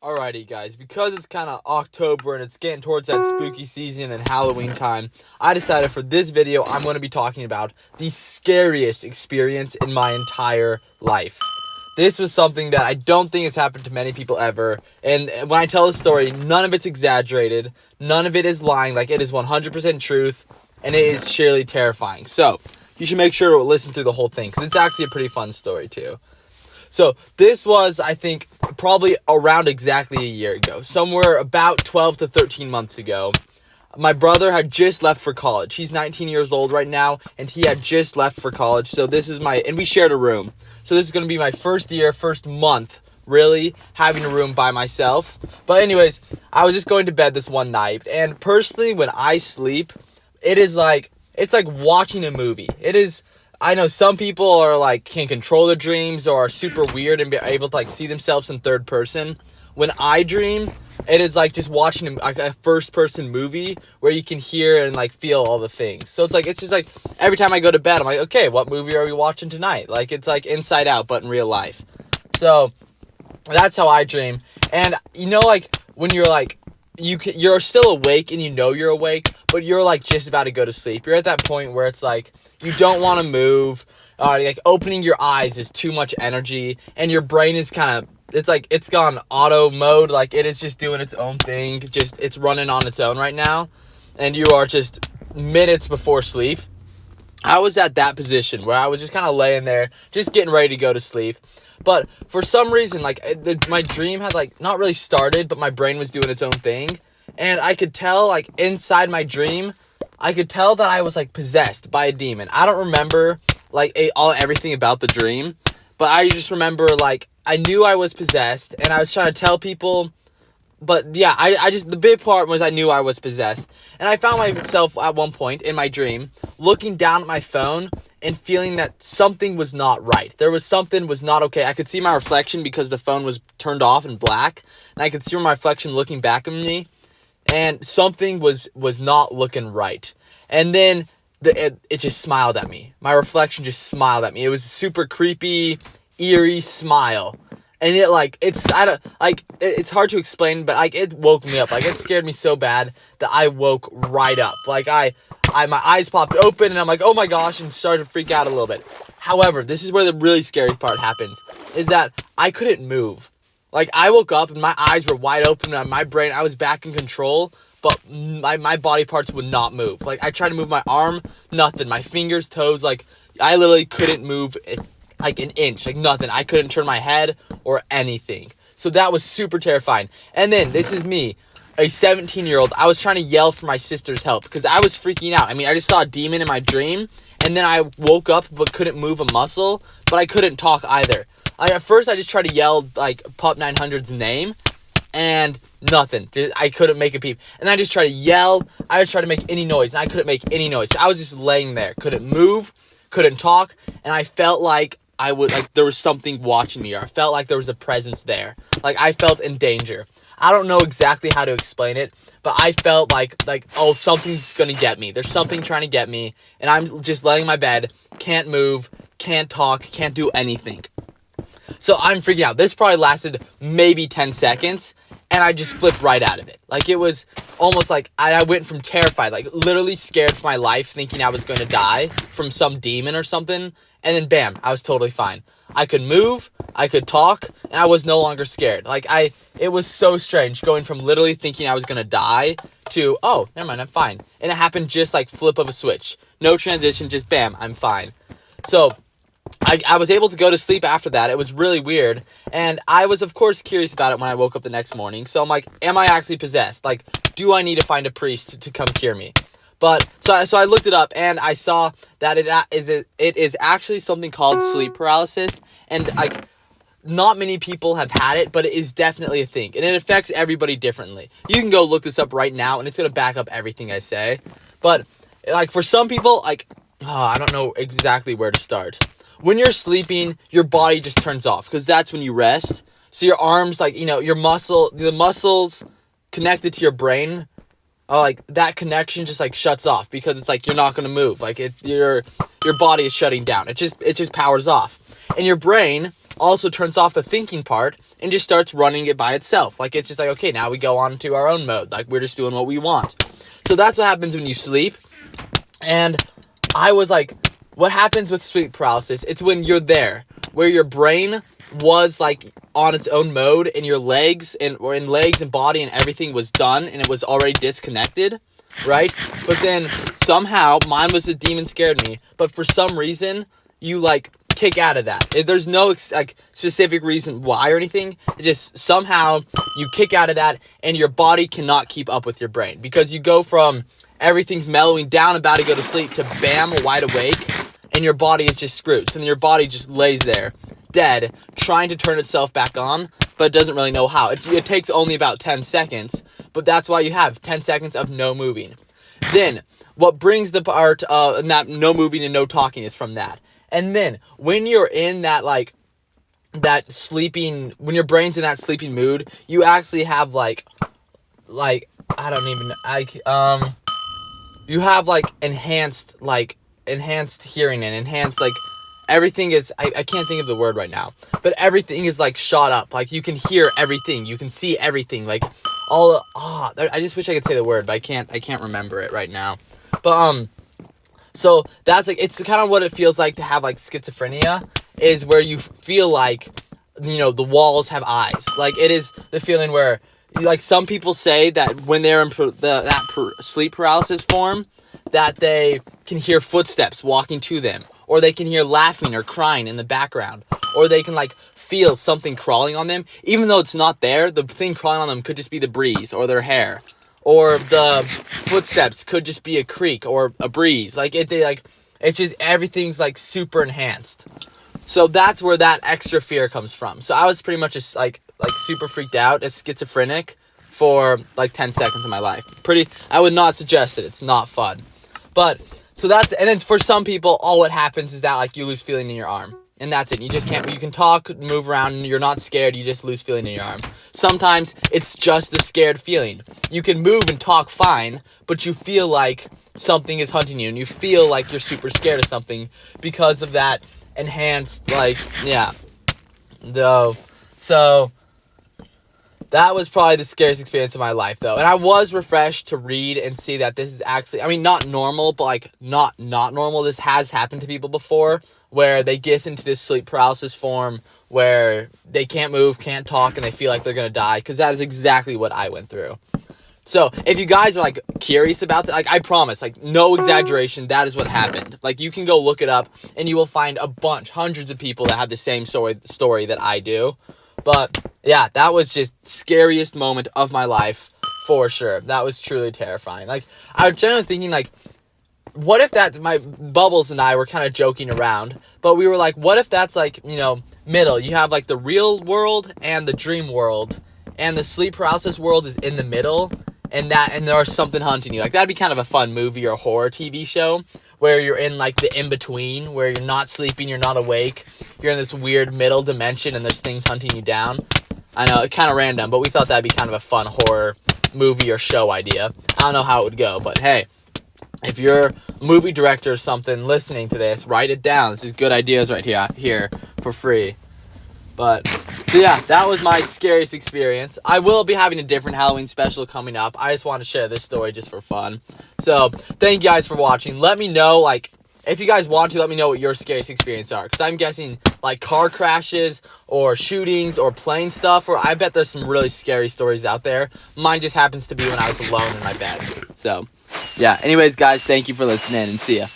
Alrighty, guys, because it's kind of October and it's getting towards that spooky season and Halloween time, I decided for this video I'm going to be talking about the scariest experience in my entire life. This was something that I don't think has happened to many people ever, and when I tell the story, none of it's exaggerated, none of it is lying, like it is 100% truth, and it is sheerly terrifying. So, you should make sure to listen through the whole thing, because it's actually a pretty fun story too. So this was, I think, probably around exactly a year ago, somewhere about 12 to 13 months ago. My brother had just left for college. He's 19 years old right now, and he had just left for college. So this is and we shared a room. So this is going to be my first month, really, having a room by myself. But anyways, I was just going to bed this one night, and personally, when I sleep, it's like watching a movie. I know some people are can't control their dreams or are super weird and be able to see themselves in third person. When I dream, it is like just watching a first person movie where you can hear and feel all the things. So it's just every time I go to bed, I'm like, okay, what movie are we watching tonight? It's like Inside Out, but in real life. So that's how I dream. And when you're still awake and you know you're awake, but you're just about to go to sleep. You're at that point where it's you don't want to move. Opening your eyes is too much energy, and your brain is it's gone auto mode. It is just doing its own thing. It's running on its own right now, and you are just minutes before sleep. I was at that position where I was just kind of laying there, just getting ready to go to sleep. But for some reason, my dream had not really started, but my brain was doing its own thing. And I could tell, inside my dream, I could tell that I was possessed by a demon. I don't remember everything about the dream, but I just remember I knew I was possessed, and I was trying to tell people. But yeah, the big part was I knew I was possessed. And I found myself at one point in my dream looking down at my phone and feeling that something was not right. Something was not okay. I could see my reflection because the phone was turned off and black, and I could see my reflection looking back at me, and something was not looking right. And then it just smiled at me. My reflection just smiled at me. It was a super creepy, eerie smile. And it's hard to explain, but it woke me up. It scared me so bad that I woke right up. My eyes popped open, and I'm like, oh my gosh, and started to freak out a little bit. However, this is where the really scary part happens, is that I couldn't move. I woke up and my eyes were wide open, and my brain, I was back in control, but my body parts would not move. I tried to move my arm, nothing. My fingers, toes, I literally couldn't move an inch, nothing. I couldn't turn my head or anything. So that was super terrifying. And then, this is me, a 17-year-old. I was trying to yell for my sister's help because I was freaking out. I just saw a demon in my dream, and then I woke up but couldn't move a muscle, but I couldn't talk either. At first, I just tried to yell, Pup 900's name, and nothing. I couldn't make a peep. And I just tried to yell. I just tried to make any noise, and I couldn't make any noise. I was just laying there. Couldn't move, couldn't talk, and I felt there was something watching me, or I felt like there was a presence there. I felt in danger. I don't know exactly how to explain it, but I felt oh, something's gonna get me. There's something trying to get me, and I'm just laying in my bed, can't move, can't talk, can't do anything. So I'm freaking out. This probably lasted maybe 10 seconds, and I just flipped right out of it. It was almost I went from terrified, literally scared for my life, thinking I was going to die from some demon or something, and then bam, I was totally fine. I could move, I could talk, and I was no longer scared. It was so strange going from literally thinking I was going to die to, oh, never mind, I'm fine. And it happened just flip of a switch. No transition, just bam, I'm fine. So I was able to go to sleep after that. It was really weird. And I was, of course, curious about it when I woke up the next morning. So I'm like, am I actually possessed? Do I need to find a priest to come cure me? But, so I looked it up, and I saw that it is actually something called sleep paralysis. And, not many people have had it, but it is definitely a thing. And it affects everybody differently. You can go look this up right now, and it's going to back up everything I say. But, for some people, I don't know exactly where to start. When you're sleeping, your body just turns off, because that's when you rest. So your arms, the muscles connected to your brain, that connection just shuts off, because it's you're not going to move. Your body is shutting down. It just powers off. And your brain also turns off the thinking part and just starts running it by itself. Like, it's just like, okay, now we go on to our own mode. Like, we're just doing what we want. So that's what happens when you sleep. And I was like, what happens with sleep paralysis? It's when you're there, where your brain was like on its own mode, and your legs and body and everything was done, and it was already disconnected, right? But then somehow mine was the demon scared me, but for some reason you like kick out of that. There's no like specific reason why or anything. It just somehow you kick out of that, and your body cannot keep up with your brain, because you go from everything's mellowing down, about to go to sleep, to bam, wide awake, and your body is just screwed. So then your body just lays there dead, trying to turn itself back on, but it doesn't really know how. It takes only about 10 seconds, but that's why you have 10 seconds of no moving. Then what brings the part of not no moving and no talking is from that. And then when you're in that like that sleeping, when your brain's in that sleeping mood, you actually have like I don't even you have like enhanced hearing and enhanced like everything is, I can't think of the word right now, but everything is like shot up. Like you can hear everything, you can see everything, like all I just wish I could say the word, but I can't remember it right now. But so that's like, it's kind of what it feels like to have like schizophrenia, is where you feel like, you know, the walls have eyes. Like it is the feeling where, like, some people say that when they're in sleep paralysis form, that they can hear footsteps walking to them, or they can hear laughing or crying in the background, or they can like feel something crawling on them, even though it's not there. The thing crawling on them could just be the breeze or their hair, or the footsteps could just be a creak or a breeze. Like it's just everything's like super enhanced. So that's where that extra fear comes from. So I was pretty much just like super freaked out as schizophrenic for like 10 seconds of my life. I would not suggest it. It's not fun. But so that's, and then for some people, all what happens is that like you lose feeling in your arm, and that's it. You just can't, you can talk, move around, and you're not scared. You just lose feeling in your arm. Sometimes it's just the scared feeling. You can move and talk fine, but you feel like something is hunting you, and you feel like you're super scared of something because of that enhanced, like, yeah. So that was probably the scariest experience of my life, though. And I was refreshed to read and see that this is actually, I mean, not normal, but like not normal. This has happened to people before, where they get into this sleep paralysis form where they can't move, can't talk, and they feel like they're going to die, because that is exactly what I went through. So if you guys are like curious about that, like I promise, like no exaggeration, that is what happened. Like you can go look it up, and you will find hundreds of people that have the same story that I do. But yeah, that was just scariest moment of my life for sure. That was truly terrifying. Like I was generally thinking, like, what if that's, my Bubbles and I were kind of joking around, but we were like, what if that's like, you know, middle? You have like the real world and the dream world, and the sleep paralysis world is in the middle, and there's something hunting you. Like that'd be kind of a fun movie or horror TV show, where you're in like the in-between, where you're not sleeping, you're not awake, you're in this weird middle dimension, and there's things hunting you down. I know, it's kind of random, but we thought that'd be kind of a fun horror movie or show idea. I don't know how it would go, but hey, if you're a movie director or something listening to this, write it down. This is good ideas right here for free. But, so yeah, that was my scariest experience. I will be having a different Halloween special coming up. I just want to share this story just for fun. So, thank you guys for watching. Let me know, like, if you guys want to, let me know what your scariest experiences are. Because I'm guessing, like, car crashes or shootings or plane stuff. Or I bet there's some really scary stories out there. Mine just happens to be when I was alone in my bed. So, yeah. Anyways, guys, thank you for listening, and see ya.